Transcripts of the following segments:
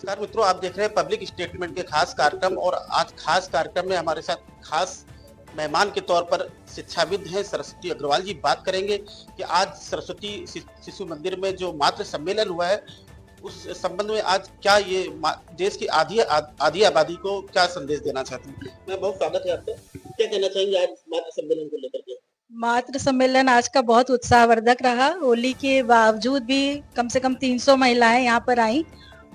नमस्कार मित्रों, आप देख रहे हैं पब्लिक स्टेटमेंट के खास कार्यक्रम और आज खास कार्यक्रम में हमारे साथ खास मेहमान के तौर पर शिक्षाविद हैं सरस्वती अग्रवाल जी। बात करेंगे कि आज सरस्वती शिशु मंदिर में जो मातृ सम्मेलन हुआ है उस संबंध में आज क्या ये देश की आधी आबादी को क्या संदेश देना चाहती हूँ। मैं बहुत स्वागत है आपका। क्या कहना चाहेंगे आज मातृ सम्मेलन को लेकर के? मातृ सम्मेलन आज का बहुत उत्साहवर्धक रहा। होली के बावजूद भी कम से कम 300 महिलाएं यहाँ पर आई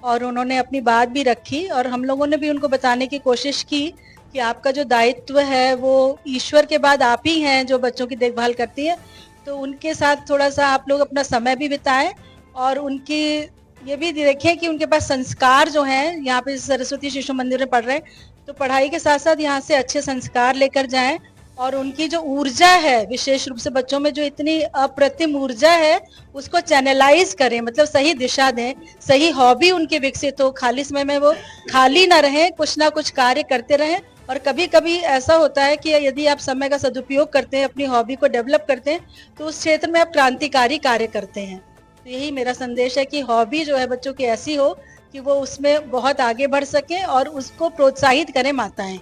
और उन्होंने अपनी बात भी रखी और हम लोगों ने भी उनको बताने की कोशिश की कि आपका जो दायित्व है वो ईश्वर के बाद आप ही हैं जो बच्चों की देखभाल करती है, तो उनके साथ थोड़ा सा आप लोग अपना समय भी बिताएं और उनकी ये भी देखें कि उनके पास संस्कार जो हैं, यहाँ पे सरस्वती शिशु मंदिर में पढ़ रहे हैं तो पढ़ाई के साथ साथ यहाँ से अच्छे संस्कार लेकर जाएं और उनकी जो ऊर्जा है, विशेष रूप से बच्चों में जो इतनी अप्रतिम ऊर्जा है उसको चैनलाइज करें, मतलब सही दिशा दें, सही हॉबी उनके विकसित हो, खाली समय में वो खाली ना रहें, कुछ ना कुछ कार्य करते रहें। और कभी कभी ऐसा होता है कि यदि आप समय का सदुपयोग करते हैं, अपनी हॉबी को डेवलप करते हैं तो उस क्षेत्र में आप क्रांतिकारी कार्य करते हैं। तो यही मेरा संदेश है कि हॉबी जो है बच्चों की ऐसी हो कि वो उसमें बहुत आगे बढ़ सके और उसको प्रोत्साहित करें माताएं।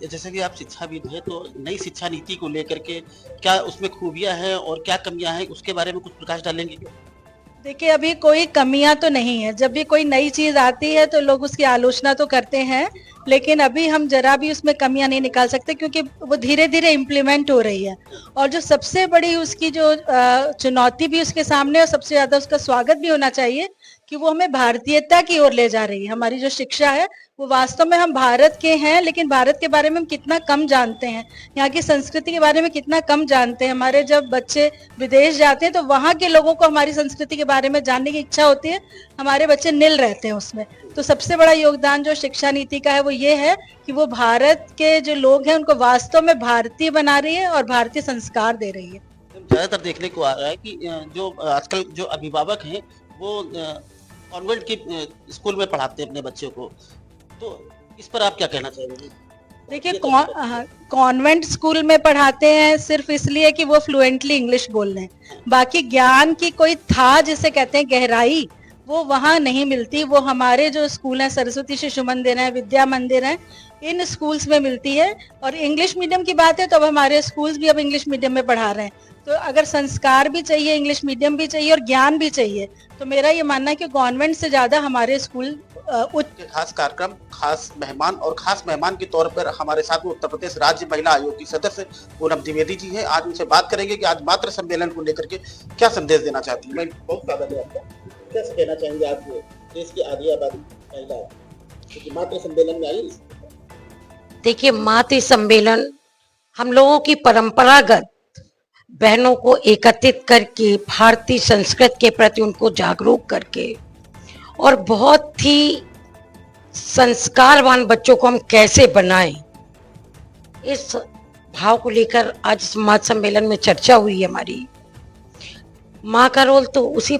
जैसे कि आप शिक्षाविद हैं तो नई शिक्षा नीति को लेकर के क्या उसमें खूबियां हैं और क्या कमियां हैं, उसके बारे में कुछ प्रकाश डालेंगे? देखिए, अभी कोई कमियां तो नहीं है। जब भी कोई नई चीज आती है तो लोग उसकी आलोचना तो करते हैं, लेकिन अभी हम जरा भी उसमें कमियां नहीं निकाल सकते क्योंकि वो धीरे धीरे इम्प्लीमेंट हो रही है। और जो सबसे बड़ी उसकी जो चुनौती भी उसके सामने और सबसे ज्यादा उसका स्वागत भी होना चाहिए कि वो हमें भारतीयता की ओर ले जा रही है। हमारी जो शिक्षा है वो वास्तव में हम भारत के हैं, लेकिन भारत के बारे में हम कितना कम जानते हैं, यहाँ की संस्कृति के बारे में कितना कम जानते हैं। हमारे जब बच्चे विदेश जाते हैं तो वहाँ के लोगों को हमारी संस्कृति के बारे में जानने की इच्छा होती है, हमारे बच्चे निल रहते हैं उसमें। तो सबसे बड़ा योगदान जो शिक्षा नीति का है वो ये है कि वो भारत के जो लोग हैं उनको वास्तव में भारतीय बना रही है और भारतीय संस्कार दे रही है। ज्यादातर देखने को आ रहा है कि जो आजकल जो अभिभावक हैं वो कॉन्वेंट की स्कूल में पढ़ाते हैं अपने बच्चों को, तो इस पर आप क्या कहना चाहेंगे? देखिए, कॉन्वेंट स्कूल में पढ़ाते हैं सिर्फ इसलिए कि वो फ्लुएंटली इंग्लिश बोल लें, बाकी ज्ञान की कोई था जिसे कहते हैं गहराई, वो वहाँ नहीं मिलती। वो हमारे जो स्कूल हैं, सरस्वती शिशु मंदिर है, विद्या मंदिर है, इन स्कूल्स में मिलती है। और इंग्लिश मीडियम की बात है तो अब हमारे स्कूल्स भी अब इंग्लिश मीडियम में पढ़ा रहे हैं। तो अगर संस्कार भी चाहिए, इंग्लिश मीडियम भी चाहिए और ज्ञान भी चाहिए, तो मेरा ये मानना है कि कॉन्वेंट से ज्यादा हमारे स्कूल खास कार्यक्रम, खास मेहमान और खास मेहमान के तौर पर हमारे साथ उत्तर प्रदेश राज्य महिला आयोग की सदस्य पूनम द्विवेदी जी हैं। आज उनसे बात करेंगे कि आज मातृ सम्मेलन को लेकर के क्या संदेश देना चाहती है। मैं बहुत स्वागत है आपका। क्या कहना चाहेंगे आप देश की आधी आबादी महिला क्योंकि मातृ सम्मेलन में आई? देखिए, मातृ सम्मेलन हम लोगों की परंपरागत बहनों को एकत्रित करके भारतीय संस्कृति के प्रति उनको जागरूक करके और बहुत ही संस्कारवान बच्चों को हम कैसे बनाएं, इस भाव को लेकर आज इस मातृ सम्मेलन में चर्चा हुई है। हमारी माँ का रोल तो उसी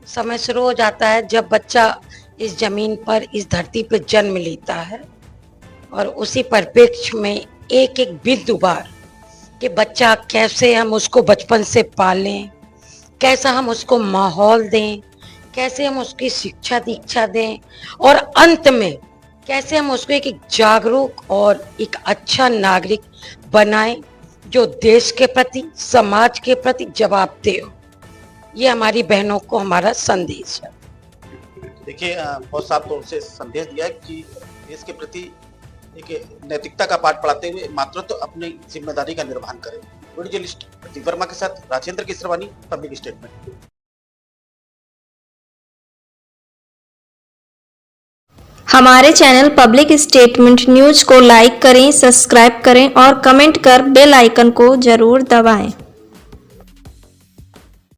समय शुरू हो जाता है जब बच्चा इस जमीन पर, इस धरती पर जन्म लेता है और उसी परिप्रेक्ष्य में एक एक बिंदु बार कि बच्चा कैसे हम उसको बचपन से पालें, कैसा हम उसको माहौल दें, कैसे हम उसकी शिक्षा दीक्षा दें और अंत में कैसे हम उसको एक जागरूक और एक अच्छा नागरिक बनाएं जो देश के प्रति, समाज के प्रति जवाबदेह हो। ये हमारी बहनों को हमारा संदेश है। देखिए, बहुत साफ तौर से संदेश दिया है कि देश के प्रति एक नैतिकता का पाठ पढ़ाते हुए मातृत्व अपनी जिम्मेदारी का निर्वहन करें। वीडियो जर्नलिस्ट प्रदीप वर्मा के साथ राजेंद्र किसरवानी, पब्लिक स्टेटमेंट। हमारे चैनल पब्लिक स्टेटमेंट न्यूज को लाइक करें, सब्सक्राइब करें और कमेंट कर बेल आइकन को जरूर दबाएं।